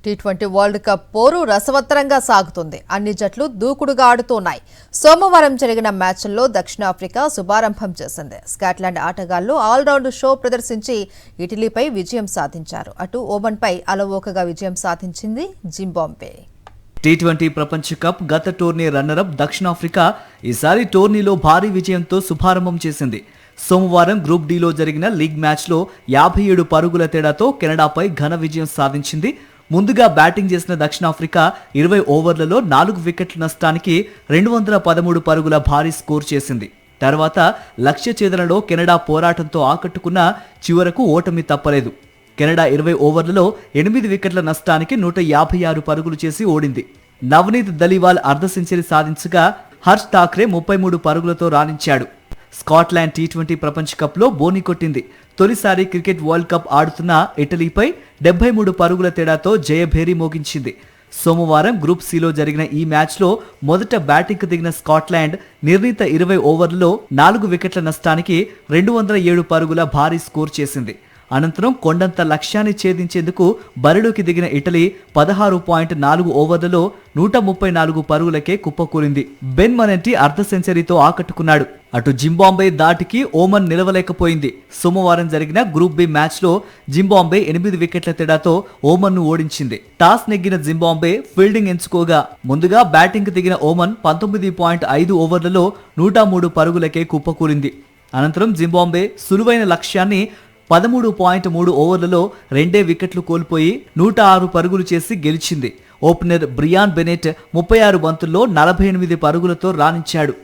T20 world cup పోరు రసవత్తరంగా సాగుతుంది. అన్ని జట్లు దూకుడుగా ఆడుతున్నాయి. సోమవారం జరిగిన మ్యాచ్ల్లో దక్షిణాఫ్రికా శుభారంభం చేసింది. స్కాట్లాండ్ ఆటగాళ్లు ఆల్రౌండ్ షో ప్రదర్శించి ఇటలీపై విజయం సాధించారు. అటు ఓమన్పై అలవోకగా విజయం సాధించింది జింబాబ్వే. టీ20 ప్రపంచ కప్ గత టోర్నీ రన్నరప్ దక్షిణాఫ్రికా ఈసారి టోర్నీలో భారీ విజయంతో శుభారంభం చేసింది. సోమవారం గ్రూప్ డిలో జరిగిన లీగ్ మ్యాచ్లో 57 పరుగుల తేడాతో కెనడాపై ఘన విజయం సాధించింది. ముందుగా బ్యాటింగ్ చేసిన దక్షిణాఫ్రికా 20 ఓవర్లలో 4 వికెట్ల నష్టానికి 213 పరుగుల భారీ స్కోర్ చేసింది. తర్వాత లక్ష్య ఛేదనలో కెనడా పోరాటంతో ఆకట్టుకున్న చివరకు ఓటమి తప్పలేదు. కెనడా 20 ఓవర్లలో 8 వికెట్ల నష్టానికి 156 పరుగులు చేసి ఓడింది. నవనీత్ దలీవాల్ అర్ధ సెంచరీ సాధించగా హర్ష్ ఠాక్రే 33 పరుగులతో రాణించాడు. స్కాట్లాండ్ టీ20 ప్రపంచ కప్లో బోని కొట్టింది. తొలిసారి క్రికెట్ వరల్డ్ కప్ ఆడుతున్న ఇటలీపై 73 పరుగుల తేడాతో జయభేరి మోగించింది. సోమవారం గ్రూప్ సిలో జరిగిన ఈ మ్యాచ్లో మొదట బ్యాటింగ్కు దిగిన స్కాట్లాండ్ నిర్ణీత 20 ఓవర్లలో 4 వికెట్ల నష్టానికి 207 పరుగుల భారీ స్కోర్ చేసింది. అనంతరం కొండంత లక్ష్యాన్ని ఛేదించేందుకు బరిలోకి దిగిన ఇటలీ 16.4 ఓవర్లలో 134 పరుగులకే కుప్పకూలింది. బెన్ మనంటి అర్ధ సెంచరీతో ఆకట్టుకున్నాడు. అటు జింబాబ్వే దాటికి ఓమన్ నిలవలేకపోయింది. సోమవారం జరిగిన గ్రూప్ బి మ్యాచ్లో జింబాబ్వే 8 వికెట్ల తేడాతో ఓమన్ను ఓడించింది. టాస్ నెగ్గిన జింబాబ్వే ఫీల్డింగ్ ఎంచుకోగా ముందుగా బ్యాటింగ్కు దిగిన ఓమన్ 19.5 ఓవర్లలో 103 పరుగులకే కుప్పకూలింది. అనంతరం జింబాబ్వే సులువైన లక్ష్యాన్ని 13.3 ఓవర్లలో 2 వికెట్లు కోల్పోయి 106 పరుగులు చేసి గెలిచింది. ఓపెనర్ బ్రియాన్ బెనెట్ 36 బంతుల్లో 48 పరుగులతో రాణించాడు.